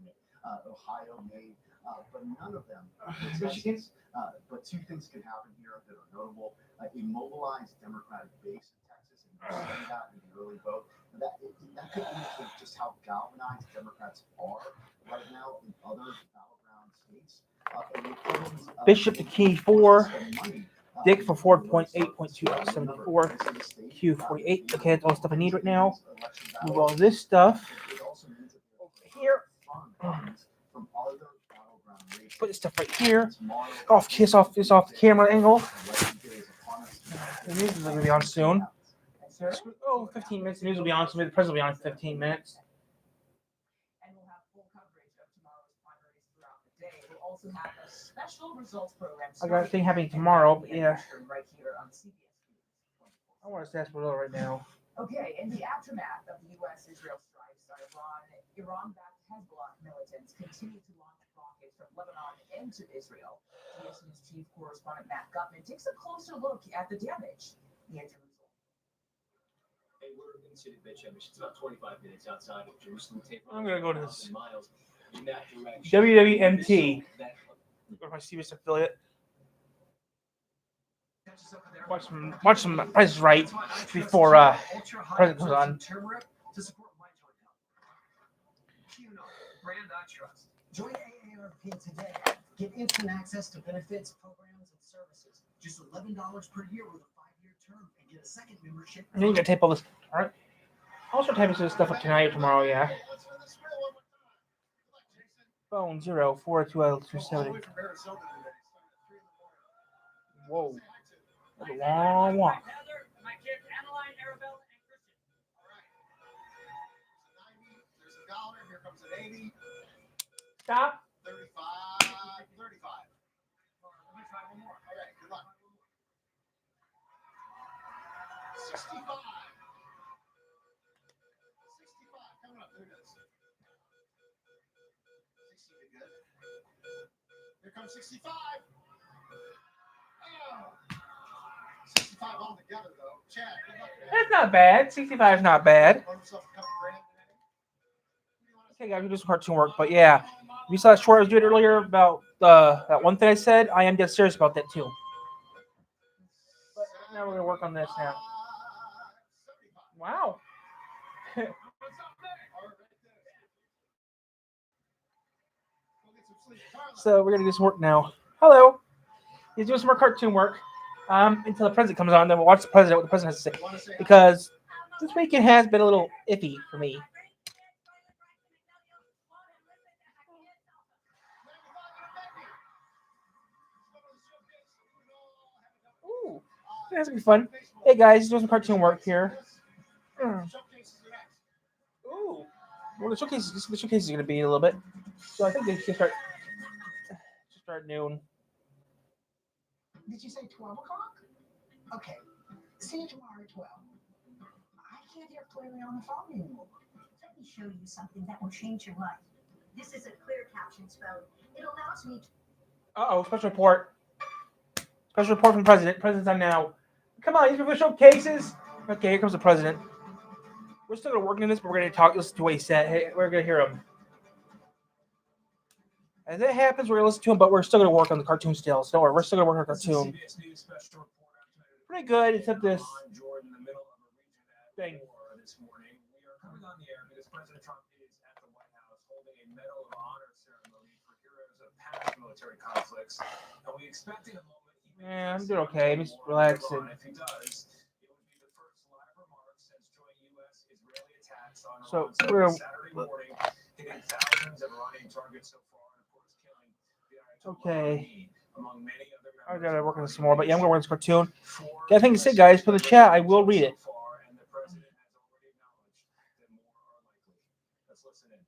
Wisconsin, Ohio, Maine, but none of them were Michigan. Texas. But two things can happen here that are notable: a mobilized Democratic base in Texas, and you see that in the early vote. That could indicate just how galvanized Democrats are right now in other battleground states. And Republicans Bishop to key want to 4. spend money Dick for to really start 4.8.274. raising the state Q in 48. Okay, favor that's all the stuff I need right now. election Move ballots. all this stuff It also means that over here. funds from other battleground races. Put this stuff right here. Tomorrow, Off kiss off this off the camera angle. election day is upon us. The news is going to be on soon. Oh, 15 minutes. The news will be on. The president will be on in 15 minutes. And we'll have full coverage of tomorrow's primaries throughout the day. We'll also have a special results program. I got a thing happening tomorrow, but yeah. Right here on CBS News. I want to sarsaparilla right now. Okay, in the aftermath of the U.S.-Israel strikes on Iran-backed Hezbollah militants continue to launch rockets from Lebanon into Israel. CBS News chief correspondent Matt Gutman takes a closer look at the damage near Jerusalem. Hey, we're in the city of Beit Shemesh. It's about 25 minutes outside of Jerusalem. I'm gonna go to this miles in that direction. WWMT. Go to my CBS affiliate. Watch some Price is Right before President comes on. Brand I trust. Join AARP today. Get instant access to benefits, programs, and services. Just $11 per year with a 5-year term, and get a second membership. I need to tape all this. All right. I'll start typing some stuff up tonight or tomorrow. Yeah. Phone 042L270. Whoa. That's a long walk. My kids, Adeline, Arabella, and Christian. There's a dollar. Here comes an 80. Stop. 35. 35. Let me try one more. All right, good luck. 65. 65. Coming up. There it is. 60 good. Here comes 65. Oh. 65 all together, though. Chad, good luck. That's not bad. 65 is not bad. Okay, guys, we do some cartoon work, but yeah, you saw that short I was doing earlier about that one thing I said. I am dead serious about that too. But now we're gonna work on this now. Wow. So we're gonna do some work now. Hello. He's doing some more cartoon work. Until the president comes on, then we'll watch the president what the president has to say. Because this weekend has been a little iffy for me. Ooh, that's gonna be fun. Hey guys, he's doing some cartoon work here. Ooh, well the showcase is gonna be a little bit. So I think they should start noon. Did you say 12 o'clock? Okay. See you tomorrow at 12. I can't hear clearly on the phone anymore. Let me show you something that will change your life. This is a clear captions phone. It allows me to... Uh-oh, special report. Special report from the president. President's on now. Come on, these are the showcases. Okay, here comes the president. We're still gonna work on this, but we're gonna talk. Listen to what he said. Hey, we're gonna hear him. As it happens, we're gonna listen to him, but we're still gonna work on the cartoon still. So don't worry, we're still gonna work on cartoon. Pretty good, except this thing. This morning, we are coming on the air because President Trump is at the White House holding a Medal of Honor ceremony for heroes of past military conflicts, and we expect in a moment. Yeah, I'm doing okay. I'm just relaxing. If he does, it would be the first live remarks since joining U.S.-Israeli attacks on So Iran Saturday morning, hitting thousands of Iranian targets so far, and of course killing the Ayatollah Okay. among many other I members. gotta work on this some more, but yeah, I'm gonna work on this cartoon. Got anything to say, guys? Put in the chat. I will read it. And the president has already acknowledged that more are likely. Let's listen in.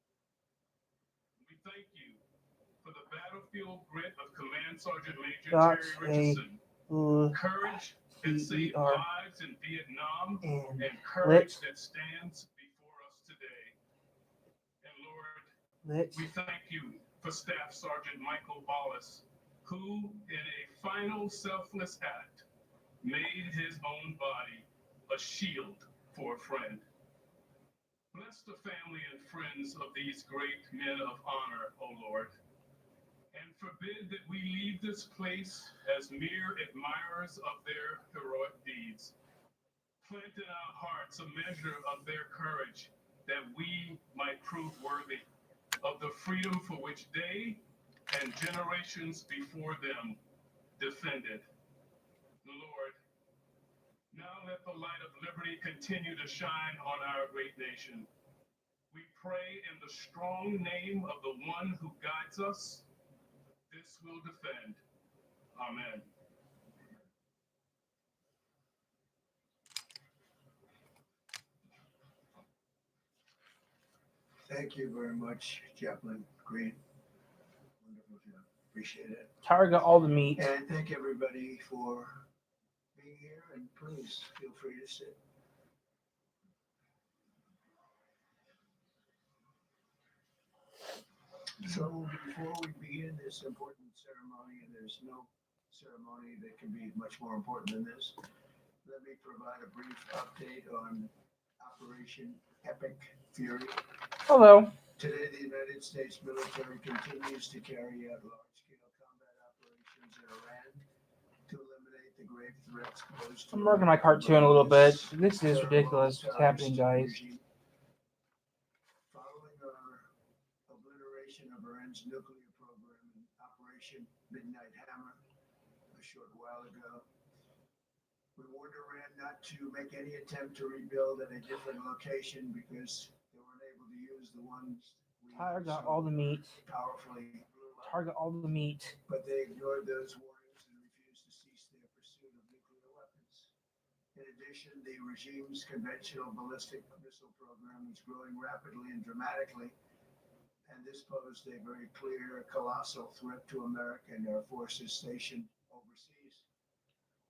We thank you for the battlefield grit of Command Sergeant Major That's Terry Richardson. a Courage that saved T-E-R lives in Vietnam and and courage lit. that stands before us today. And Lord, lit. we thank you for Staff Sergeant Michael Wallace, who, in a final selfless act, made his own body a shield for a friend. Bless the family and friends of these great men of honor, O Lord, and forbid that we leave this place as mere admirers of their heroic deeds. Plant in our hearts a measure of their courage, that we might prove worthy of the freedom for which they and generations before them defended. Lord, now let the light of liberty continue to shine on our great nation. We pray in the strong name of the one who guides us. This will defend. Amen. Thank you very much, Chaplain Green. Wonderful job. Appreciate it. Tyra got all the meat. And thank everybody for being here, and please feel free to sit. So before we begin this important ceremony, and there's no ceremony that can be much more important than this, let me provide a brief update on Operation Epic Fury. Hello. Today, the United States military continues to carry out large-scale combat operations in Iran to eliminate the grave threats posed to I'm working my cartoon a little bit. This is ridiculous. What's happening, guys? Following our obliteration of Iran's nuclear program in Operation Midnight Hammer a short while ago, we warned Iran not to make any attempt to rebuild at a different location because they weren't able to use the ones we Tyra got so all the meat. powerfully blew up. Tyra got all the meat. But they ignored those warnings and refused to cease their pursuit of nuclear weapons. In addition, the regime's conventional ballistic missile program is growing rapidly and dramatically, and this posed a very clear, colossal threat to America and our forces stationed overseas.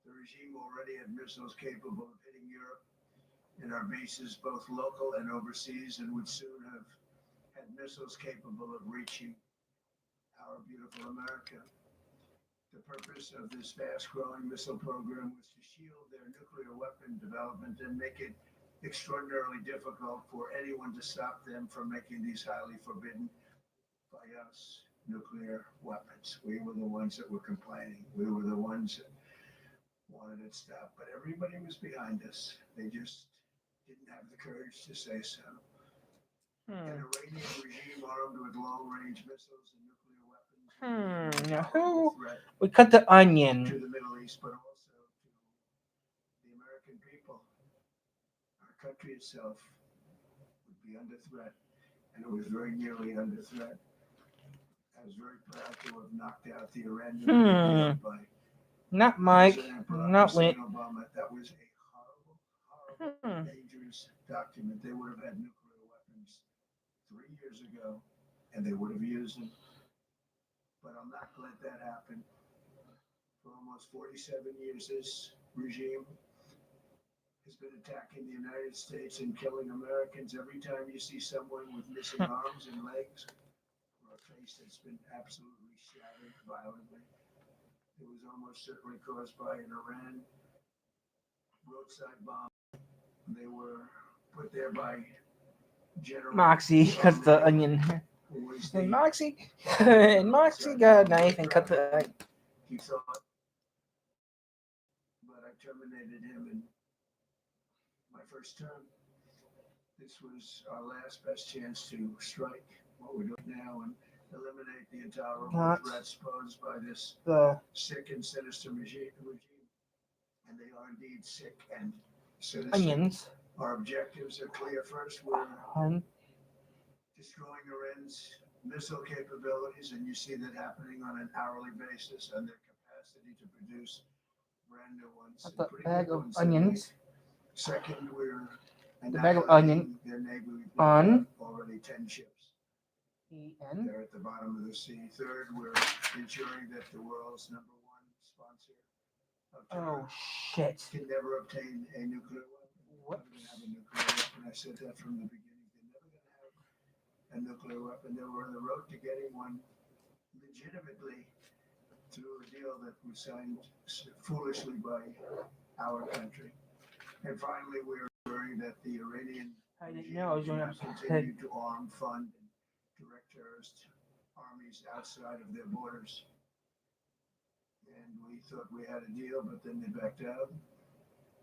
The regime already had missiles capable of hitting Europe and our bases, both local and overseas, and would soon have had missiles capable of reaching our beautiful America. The purpose of this fast-growing missile program was to shield their nuclear weapon development and make it extraordinarily difficult for anyone to stop them from making these highly forbidden by us nuclear weapons. We were the ones that were complaining. We were the ones that wanted it stopped, but everybody was behind us. They just didn't have the courage to say so. An Iranian regime armed with long-range missiles and nuclear weapons Now a who? threat We cut the to onion. the Middle East, but also to the American people. Our country itself would be under threat, and it was very nearly under threat. I was very proud to have knocked out the Iranian deal by Not Mike. President Barack Not Hussein Lynn. Obama. That was a horrible, dangerous document. They would have had nuclear weapons 3 years ago, and they would have used them. But I'll not let that happen. For almost 47 years, this regime has been attacking the United States and killing Americans. Every time you see someone with missing arms and legs, or a face that's been absolutely shattered violently, it was almost certainly caused by an Iran roadside bomb. They were put there by General Moxie cuts the onion. who was And the Moxie and Moxie got a knife and cut the onion. he thought, but I terminated him in my first term. This was our last best chance to strike what we're doing now and eliminate the intolerable Not threats posed by this the sick and sinister regime. And they are indeed sick and sinister. onions. Our objectives are clear. First, we're Hun. destroying Iran's missile capabilities, and you see that happening on an hourly basis, and their capacity to produce brand new ones. That's and a pretty bag good of ones they onions. make. Second, we're The bag of onion. their neighboring On. already 10 ships. E-N. They're at the bottom of the sea. Third, we're ensuring that the world's #1 sponsor of terror Oh shit. can never obtain a nuclear weapon. Never gonna have a nuclear weapon. I said that from the beginning. They're never gonna have a nuclear weapon. They were on the road to getting one legitimately through a deal that was signed foolishly by our country. And finally, we're worried that the Iranian I didn't know. I was doing regime episode continue to arm, fund, and direct terrorist armies outside of their borders. And we thought we had a deal, but then they backed out.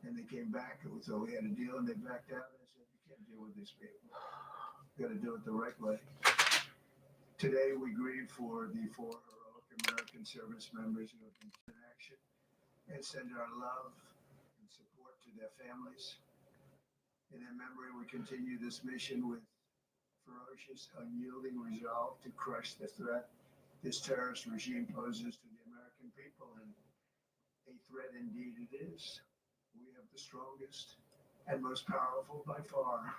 And they came back, and we thought we had a deal, and they backed out. And I said, you can't deal with these people. You got to do it the right way. Today, we grieve for the 4 heroic American service members who have been in action and send our love and support to their families. In their memory, we continue this mission with ferocious, unyielding resolve to crush the threat this terrorist regime poses to the American people, and a threat indeed it is. We have the strongest and most powerful by far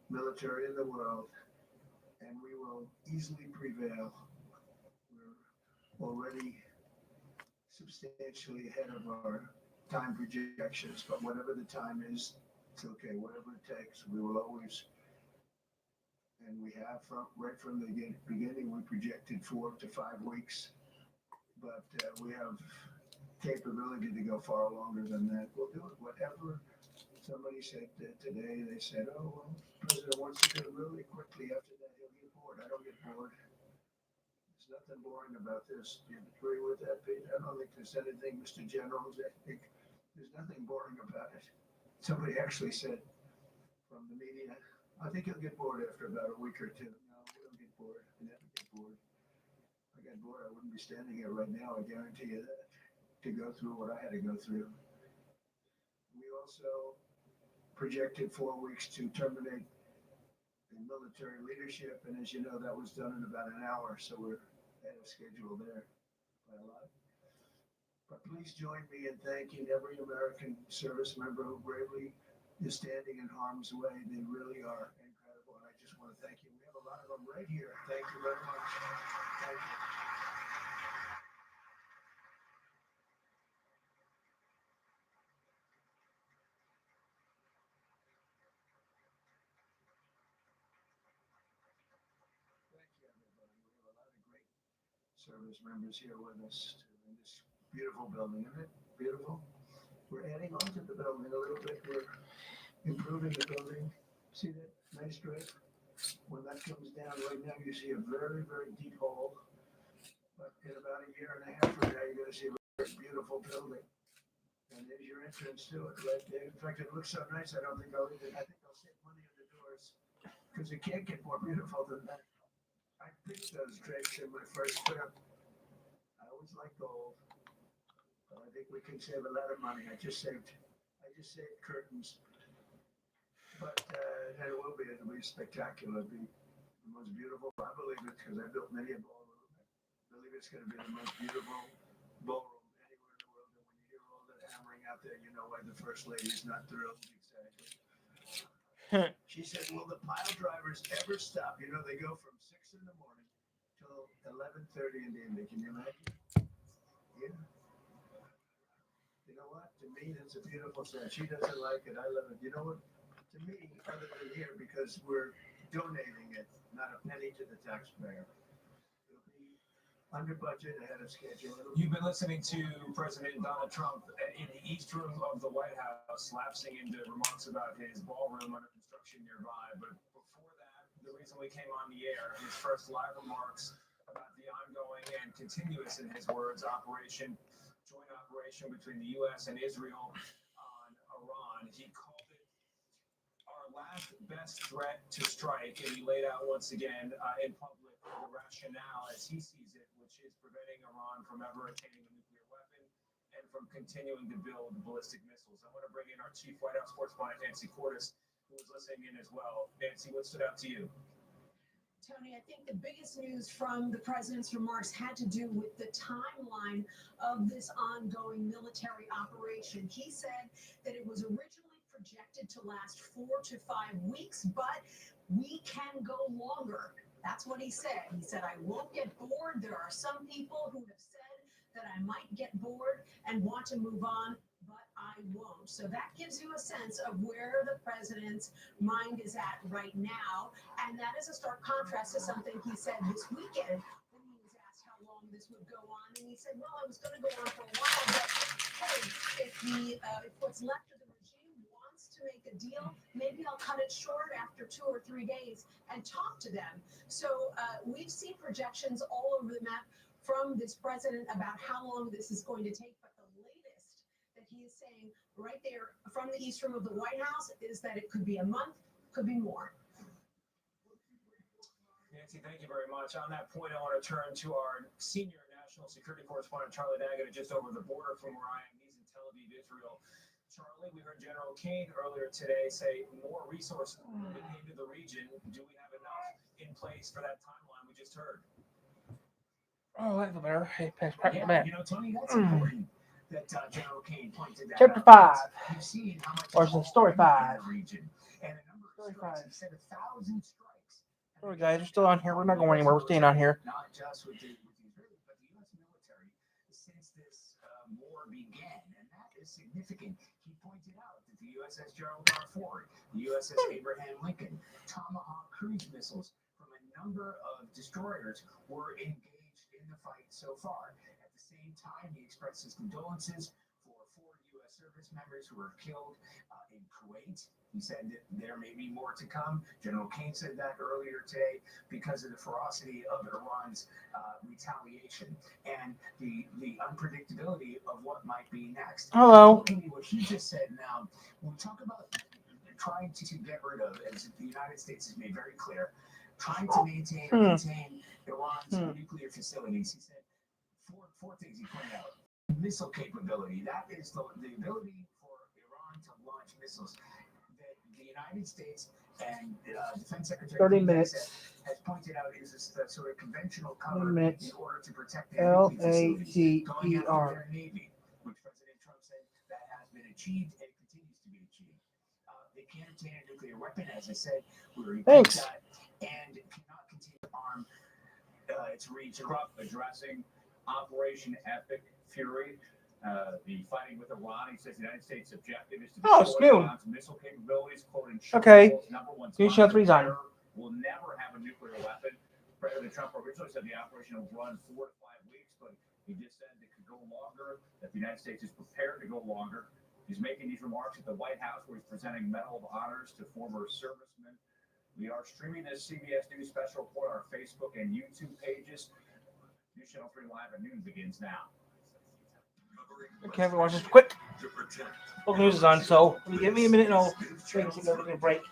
military in the world, and we will easily prevail. We're already substantially ahead of our time projections, but whatever the time is, it's okay. Whatever it takes, we will always, and we have right from the beginning, we projected 4 to 5 weeks, but we have capability to go far longer than that. We'll do it. Whatever somebody said today, they said, oh, well, the president wants to do it really quickly. After that, he'll get bored. I don't get bored. There's nothing boring about this. Do you agree with that, Pete? I don't think there's anything, Mr. General, I think there's nothing boring about it. Somebody actually said from the media, I think he'll get bored after about a week or 2. No, we don't get bored. We never get bored. If I got bored, I wouldn't be standing here right now. I guarantee you that, to go through what I had to go through. We also projected 4 weeks to terminate the military leadership, and as you know, that was done in about an hour, so we're ahead of schedule there by a lot. But please join me in thanking every American service member who bravely is standing in harm's way. They really are incredible, and I just want to thank you. We have a lot of them right here. Thank you very much. Thank you. Thank you, everybody. We have a lot of great service members here with us in this beautiful building. Isn't it beautiful? We're adding on to the building a little bit. We're improving the building. See that nice drape? When that comes down right now, you see a very, very deep hole. But in about a year and a half from now, you're going to see a very beautiful building. And there's your entrance to it right there. In fact, it looks so nice, I don't think I'll leave it. I think I'll save money on the doors because it can't get more beautiful than that. I picked those drapes in my first trip. I always like gold, but I think we can save a lot of money. I just saved curtains, but and it'll be spectacular. It'll be the most beautiful. I believe it because I built many a ballroom. I believe it's going to be the most beautiful ballroom anywhere in the world. And when you hear all that hammering out there, you know why the first lady's not thrilled exactly. She said, will the pile drivers ever stop? You know, they go from 6 in the morning till 11:30 in the evening. Can you imagine? Yeah. You know what? To me, that's a beautiful sound. She doesn't like it. I love it. You know what? To me, other than here, because we're donating it, not a penny to the taxpayer. It'll be under budget, ahead of schedule. You've been listening to President Donald Trump in the East Room of the White House, lapsing into remarks about his ballroom under construction nearby. But before that, the reason we came on the air, his first live remarks about the ongoing and continuous, in his words, joint operation between the U.S. and Israel on Iran. He called it our last best threat to strike, and he laid out once again in public the rationale as he sees it, which is preventing Iran from ever attaining a nuclear weapon and from continuing to build ballistic missiles. I want to bring in our chief White House correspondent, Nancy Cordes, who was listening in as well. Nancy, what stood out to you? Tony, I think the biggest news from the president's remarks had to do with the timeline of this ongoing military operation. He said that it was originally projected to last 4 to 5 weeks, but we can go longer. That's what he said. He said, I won't get bored. There are some people who have said that I might get bored and want to move on, but I won't. So that gives you a sense of where the president's mind is at right now. And that is a stark contrast to something he said this weekend when he was asked how long this would go on. And he said, well, it was going to go on for a while, but hey, if what's left of the regime wants to make a deal, maybe I'll cut it short after 2 or 3 days and talk to them. So we've seen projections all over the map from this president about how long this is going to take. But the latest that he is saying right there from the East Room of the White House is that it could be a month, could be more. Nancy, thank you very much. On that point, I want to turn to our senior national security correspondent, Charlie Daggett, just over the border from where I am. He's in Tel Aviv, Israel. Charlie, we heard General Kane earlier today say more resources moving into the region. Do we have enough in place for that timeline we just heard? Oh, that's better. Hey, pass back Yeah, back. you know, Tony, that's important that General Kane pointed that Chapter out. 5. You've seen how much Or is it story 5? in the region, and a number Story of strikes. 5. He said 1,000 strikes. Sorry, guys, we're still on here. We're not going anywhere. We're staying on here. Not just with the Israelis, but the U.S. military since this war began, and that is significant. He pointed out that the USS Gerald R. Ford, the USS Abraham Lincoln, Tomahawk cruise missiles from a number of destroyers were engaged in the fight so far. At the same time, he expressed his condolences for 4 U.S. service members who were killed in Kuwait. He said that there may be more to come. General Kane said that earlier today because of the ferocity of Iran's retaliation and the unpredictability of what might be next. Hello. What he just said now, when we talk about trying to get rid of, as the United States has made very clear, trying to maintain or contain Iran's nuclear facilities, he said four things he pointed out. Missile capability, that is the ability for Iran to launch missiles. The United States and Defense Secretary 30 minutes. has pointed out is this the sort of conventional cover 30 minutes. in order to protect their nuclear facilities going after LATER. their Navy, which President Trump said that has been achieved and continues to be achieved. They can't obtain a nuclear weapon, as I said. We already Thanks. that, and cannot continue to arm its reach. Trump addressing Operation Epic Fury, the fighting with Iran. He says the United States' objective is to Oh, it's destroy noon. Iran's missile capabilities. Quoting Okay. number one Screen shot 3's on. will never have a nuclear weapon. President Trump originally said the operation will run 4 to 5 weeks, but he just said it could go longer, that the United States is prepared to go longer. He's making these remarks at the White House where he's presenting Medal of Honors to former servicemen. We are streaming this CBS News special report on our Facebook and YouTube pages. News Channel 3 Live at noon begins now. Okay, everyone, just quick. Local news is on, so give me a minute and I'll take a break.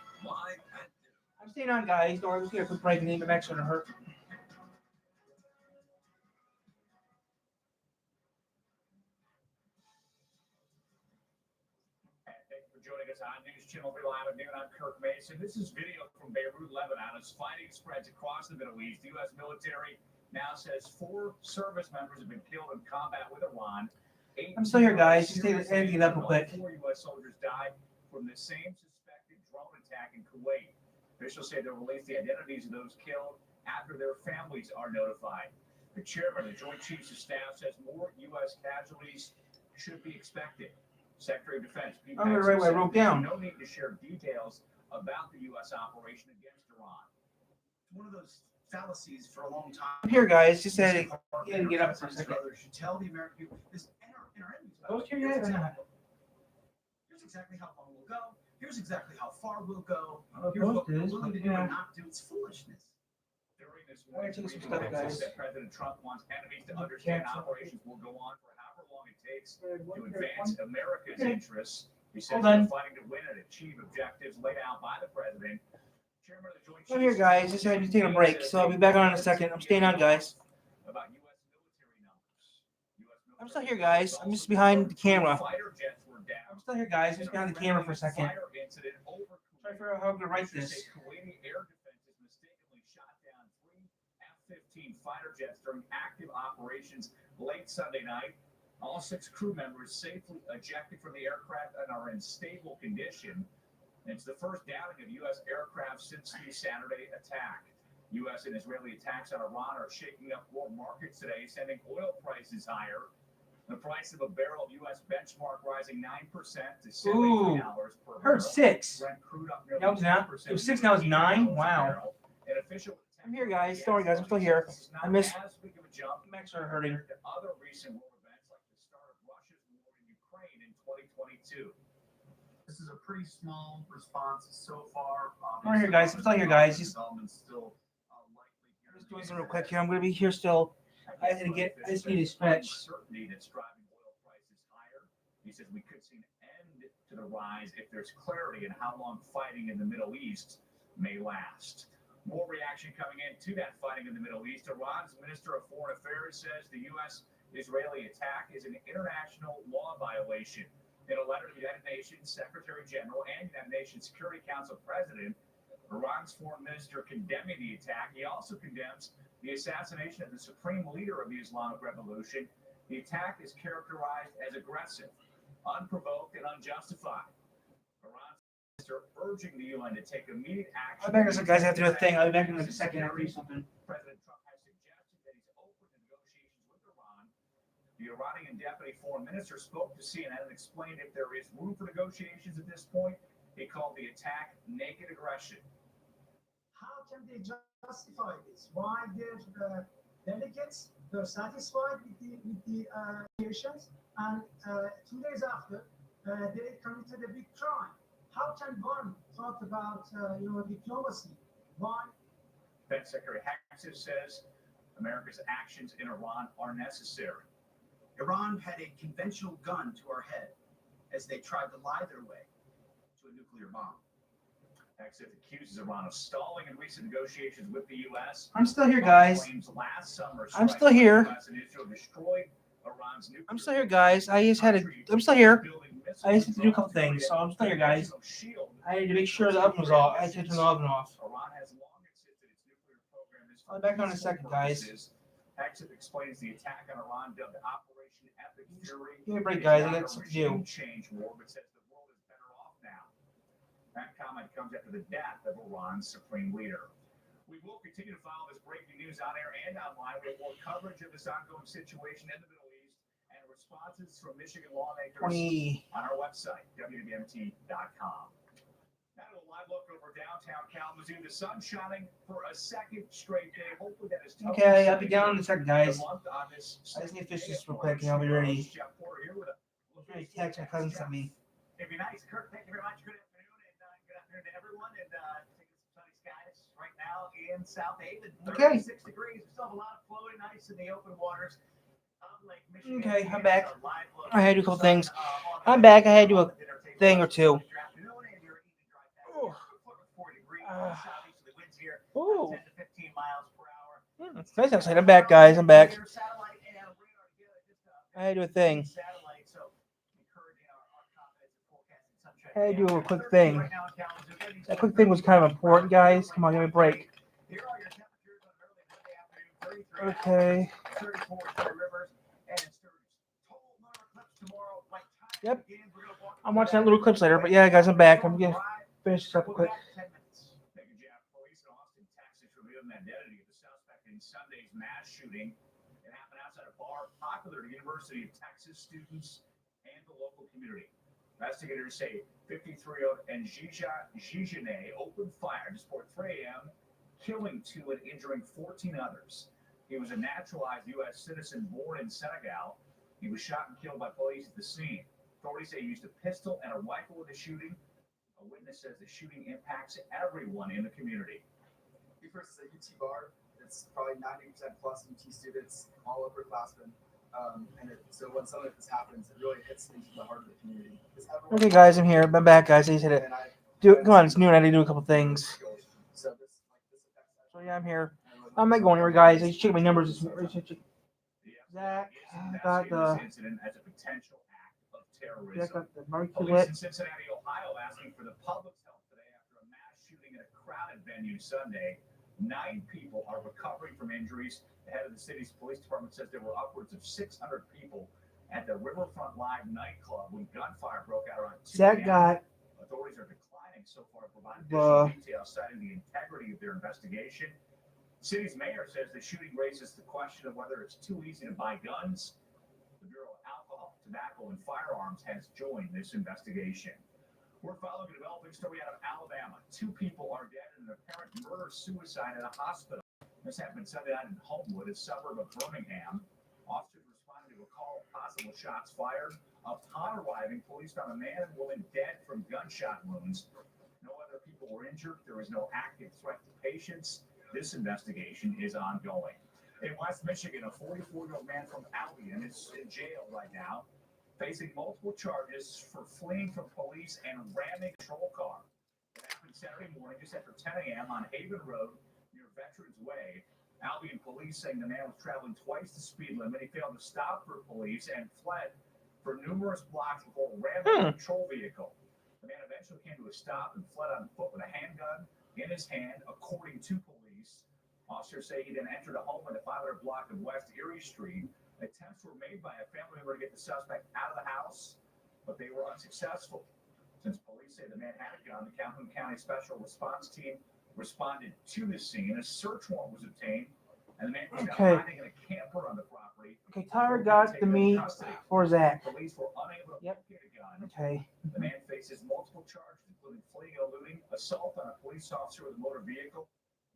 I'm staying on, guys. Don't worry, let's get a quick break and then come extra to hurt. Thank you for joining us on News Channel 3 Live at noon. I'm Kirk Mason. This is video from Beirut, Lebanon. As fighting spreads across the Middle East, the U.S. military now says 4 service members have been killed in combat with Iran. I'm still here, guys. Just take it up real quick. 4 U.S. soldiers died from the same suspected drone attack in Kuwait. Officials say they'll release the identities of those killed after their families are notified. The chairman of the Joint Chiefs of Staff says more U.S. casualties should be expected. Secretary of Defense Pete I'm gonna Hegseth write what I said wrote there's down. no need to share details about the U.S. operation against Iran. One of those fallacies for a long time. I'm here, guys. Just had to get up for a second. Others should tell the American people this in our enemies. Those two guys or not? Here's exactly how far we'll go. Here's exactly how far we'll go. Oh, Here's what those we're dudes, willing to do yeah. and not do. It's foolishness. During this All right, morning's take some briefing, stuff, Hegseth guys. said President Trump wants enemies to understand operations will go on for however long it takes to advance America's interests. He says Hold on. they're fighting to win and achieve objectives laid out by the president. Chairman of the Joint I'm here, Chiefs guys. Just had to take a break, so I'll be back on in a second. I'm staying on, guys. about U.S. military numbers. I'm still here, guys. I'm just behind the camera. Fighter jets were down. I'm still here, guys. Just behind the camera for a second. Fire incident over Try to figure out how I'm gonna write Officials this. say Kuwaiti air defenses mistakenly shot down 3 F-15 fighter jets during active operations late Sunday night. All 6 crew members safely ejected from the aircraft and are in stable condition. It's the first downing of U.S. aircraft since the Saturday attack. U.S. and Israeli attacks on Iran are shaking up world markets today, sending oil prices higher. The price of a barrel of U.S. benchmark rising 9% to $73 per Heard barrel. 6. Brent crude up nearly No, it's not. 10%. It was 6, now it's 9. Wow. An official I'm here, guys. Sorry, guys. I'm still here. This is not I missed- as big of a jump I'm extra hurting. compared to other recent world events like the start of Russia's war in Ukraine in 2022. This is a pretty small response so far. I'm here, guys. I'm still here, guys. Just Development's still likely here. just doing something real quick here. I'm gonna be here still. I just need to stretch. Uncertainty that's driving oil prices higher. He says we could see an end to the rise if there's clarity in how long fighting in the Middle East may last. More reaction coming in to that fighting in the Middle East. Iran's Minister of Foreign Affairs says the U.S.-Israeli attack is an international law violation. In a letter to the United Nations Secretary General and United Nations Security Council President, Iran's foreign minister condemning the attack. He also condemns the assassination of the supreme leader of the Islamic Revolution. The attack is characterized as aggressive, unprovoked, and unjustified. Iran's minister urging the UN to take immediate action. I'll be back in a second, guys. I have to do a thing. I'll be back in like a second. I'll read something. President Trump has suggested that he's open to negotiations with Iran. The Iranian deputy foreign minister spoke to CNN and explained if there is room for negotiations at this point. He called the attack naked aggression. How can they justify this? Why their delegates were satisfied with the negotiations, and 2 days after they committed a big crime? How can one talk about diplomacy? Why? Defense Secretary Hexis says America's actions in Iran are necessary. Iran had a conventional gun to our head as they tried to lie their way to a nuclear bomb. Hexis accuses Iran of stalling in recent negotiations with the U.S. I'm still here, guys. Claims last summer I'm strikes still by the here. US and Israel destroyed Iran's nuclear I'm still here, guys. I'm still here. I just had to do a couple things, so I'm still here, guys. I had to make sure the oven was off. I had to turn the oven off. Iran has long insisted its nuclear program is I'll be back on in a second, guys. Hexis explains the attack on Iran dubbed Operation Epic Fury. Give me a break, guys. I got something to do. Change war, but says the world is better off now. That comment comes after the death of Iran's supreme leader. We will continue to follow this breaking news on air and online with more coverage of this ongoing situation in the Middle East and responses from Michigan lawmakers 20. on our website, WWMT.com. Now to a live look over downtown Kalamazoo. The sun shining for a second straight day. Hopefully that is tough. Okay, I'll be down in a second, guys. The month on this I just need to fish day this real of quick, and I'll be ready. Jeff Porter here with a Ready to text my cousin sent me. It'd be nice. Kurt, thank you very much. Good afternoon, and good afternoon to everyone. And taking some sunny skies right now in South Haven. 36 degrees. We still have a lot of floating ice in the open waters of Lake Michigan. Okay, I'm back. It's a live look. I had to do a couple things. I'm back. I had to do a thing or two. Ooh. Ooh. 10 to 15 miles per hour. It's nice outside. I'm back, guys. I'm back. I had to do a thing. I had to do a quick thing. That quick thing was kind of important, guys. Come on, give me a break. Okay. Yep. I'm watching that little clips later, but yeah, guys, I'm back. I'm gonna finish this up quick. Police in Austin, Texas, revealed an identity of the suspect in Sunday's mass shooting. It happened outside a bar popular to University of Texas students and the local community. Investigators say 53-year-old Njijane opened fire just before 3 a.m., killing 2 and injuring 14 others. He was a naturalized U.S. citizen born in Senegal. He was shot and killed by police at the scene. Authorities say he used a pistol and a rifle in the shooting. A witness says the shooting impacts everyone in the community. We first is a UT bar. It's probably 90% plus UT students, all upperclassmen. So when something like this happens, it really hits into the heart of the community. Okay, guys, I'm here. I'm back, guys. I just had to come on. It's noon. I need to do a couple things. So yeah, I'm here. I'm not going anywhere, guys. I just check my numbers. Zach, I got the. Incident as a potential act of terrorism. Yeah, I got the barbecue Police lit. in Cincinnati, Ohio, asking for the public's help today after a mass shooting at a crowded venue Sunday. 9 people are recovering from injuries. The head of the city's police department says there were upwards of 600 people at the Riverfront Live nightclub when gunfire broke out around 2 Zach a.m. got Authorities are declining so far to provide additional details, citing the integrity of their investigation. The city's mayor says the shooting raises the question of whether it's too easy to buy guns. The Bureau of Alcohol, Tobacco, and Firearms has joined this investigation. We're following a developing story out of Alabama. 2 people are dead in an apparent murder-suicide at a hospital. This happened Sunday night in Homewood, a suburb of Birmingham. Officers responded to a call of possible shots fired. Upon arriving, police found a man and woman dead from gunshot wounds. No other people were injured. There was no active threat to patients. This investigation is ongoing. In West Michigan, a 44-year-old man from Albion is in jail right now, facing multiple charges for fleeing from police and ramming a patrol car. It happened Saturday morning just after 10 a.m. on Haven Road near Veterans Way. Albion police saying the man was traveling twice the speed limit. He failed to stop for police and fled for numerous blocks before ramming a patrol vehicle. The man eventually came to a stop and fled on foot with a handgun in his hand, according to police. Officers say he then entered a home in the 500 block of West Erie Street. Attempts were made by a family member to get the suspect out of the house, but they were unsuccessful. Since police say the man had a gun, the Calhoun County Special Response Team responded to the scene. A search warrant was obtained, and the man was found hiding in a camper on the property. Okay, Tyler got the meat for Zach. Police were unable to locate a gun. Okay. The man faces multiple charges, including fleeing and eluding, assault on a police officer with a motor vehicle,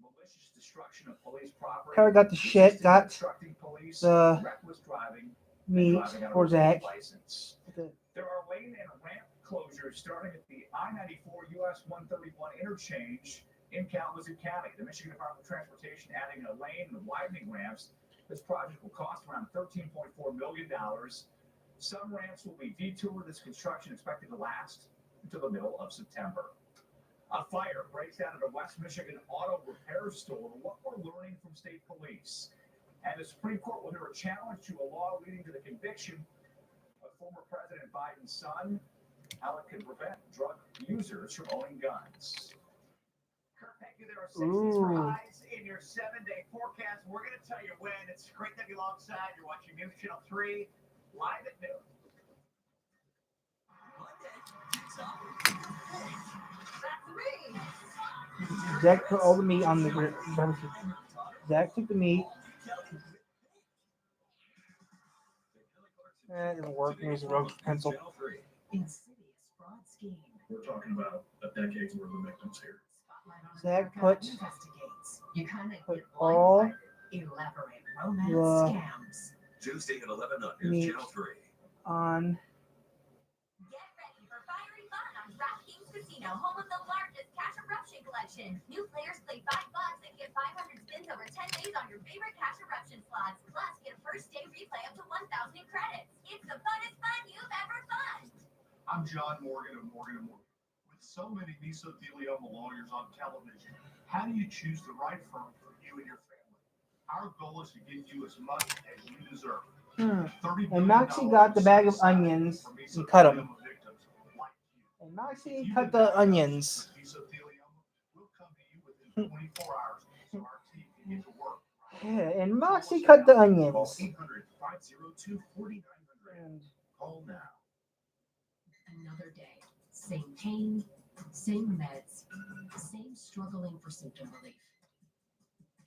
malicious destruction of police property. Tyler got the shit, got police, the reckless driving, meat for Zach. license. There are lane and ramp closures starting at the I-94 US 131 interchange in Kalamazoo County. The Michigan Department of Transportation adding a lane and widening ramps. This project will cost around $13.4 million. Some ramps will be detoured. This construction expected to last until the middle of September. A fire breaks out at a West Michigan auto repair store. What we're learning from state police. And the Supreme Court will hear a challenge to a law leading to the conviction of former President Biden's son. How it can prevent drug users from owning guns. Kurt, thank you. There are 60s for highs in your 7-day forecast. We're going to tell you when. It's great to have you alongside. You're watching News Channel 3 live at noon. Zach put all the meat on the barbecue. Zach took the meat. It didn't work. Here's a rogue pencil. Insidious fraud scheme. We're talking about a decade's worth of victims here. Zach put Investigates. You kind of put get all elaborate romance the scams. Tuesday at 11 on meat News Channel 3. on. Get ready for fiery fun on DraftKings Casino, home of the largest cash eruption collection. New players play $5 and get 500 spins over 10 days on your favorite cash eruption slots. Plus, get a first day replay up to 1,000 in credits. It's the funnest fun you've ever fun. I'm John Morgan of Morgan & Morgan. With so many mesothelioma lawyers on television, how do you choose the right firm for you and your family? Our goal is to get you as much as you deserve. And Moxie got the bag of onions and cut them. And Moxie cut the onions. We'll come to you within 24 hours so our team can get to work. Yeah, and Moxie cut the onions. 800-502-4900. Call now. Another day. Same pain, same meds, same struggling for symptom relief.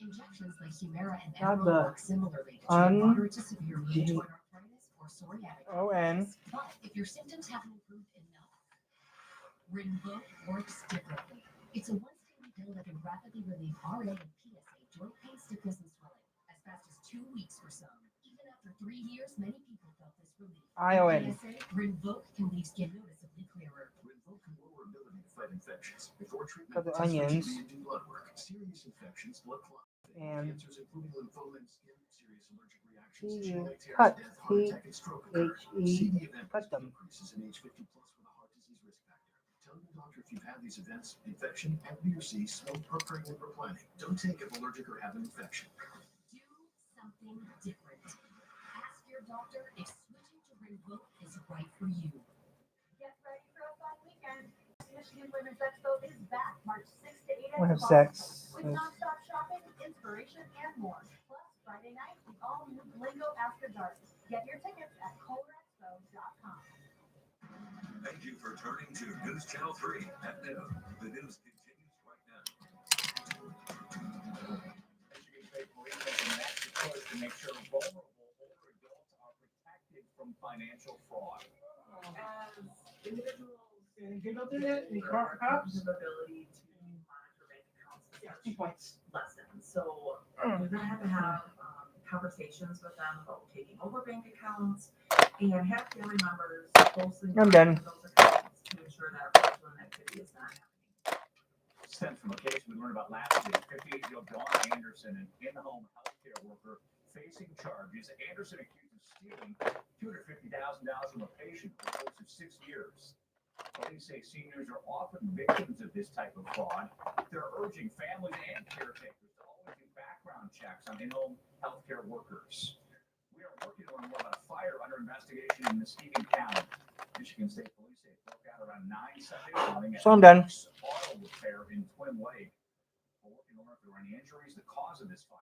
Injections like Humira and Not Emerald the work similarly to treat moderate to severe rheumatoid arthritis or psoriatic arthritis. But if your symptoms haven't improved enough, Rinvoq works differently. It's a once-daily pill that can rapidly relieve RA and PSA joint pain, stiffness, and swelling as fast as 2 weeks for some. Even after 3 years, many people felt this relief. ION. PSA, Rinvoq can leave skin noticeably clearer. Rinvoq can lower ability to fight infections. Before treatment, Cut the test for onions. TB and do blood work. Serious infections, blood clot, And cancers, including lymphoma and skin, serious allergic reactions, you genetic tears, cut death, heart attack, and stroke occur. T-H-E, CD event cut them. increases in age 50 plus with a heart disease risk factor. Tell your doctor if you've had these events: infection, Hep B or C, smoke, or pregnant or planning. Don't take if allergic or have an infection. Do something different. Ask your doctor if switching to Rinvoq is right for you. Get ready for a fun weekend. Michigan Women's Expo is back March 6th to 8th. we'll have sex. With nonstop shopping, inspiration, and more. Plus, Friday night, the all-new Lingo After Dark. Get your tickets at ColarExpo.com. Thank you for turning to News Channel 3 at noon. The news continues right now. Michigan State Police have the next approach to make sure vulnerable older adults are protected from financial fraud. As individuals, And get up in it, and cops. the ability to monitor bank accounts Yeah, 2 points. lessen. So you're going to have conversations with them about taking over bank accounts and have family members closely I'm done. monitor those accounts to ensure that fraudulent activity is not happening. Stems from a case we learned about last week. 58-year-old Dawn Anderson, an in-home healthcare worker, facing charges. Anderson accused of stealing $250,000 from a patient for the course of 6 years. Police say seniors are often victims of this type of fraud. They're urging families and caretakers to always do background checks on in-home healthcare workers. We are working to learn more about a fire under investigation in Muskegon County. Michigan State Police say it broke out around 9 Sunday morning at So I'm done. Auto Repair in Twin Lake. We're working to learn if there were any injuries, the cause of this fire.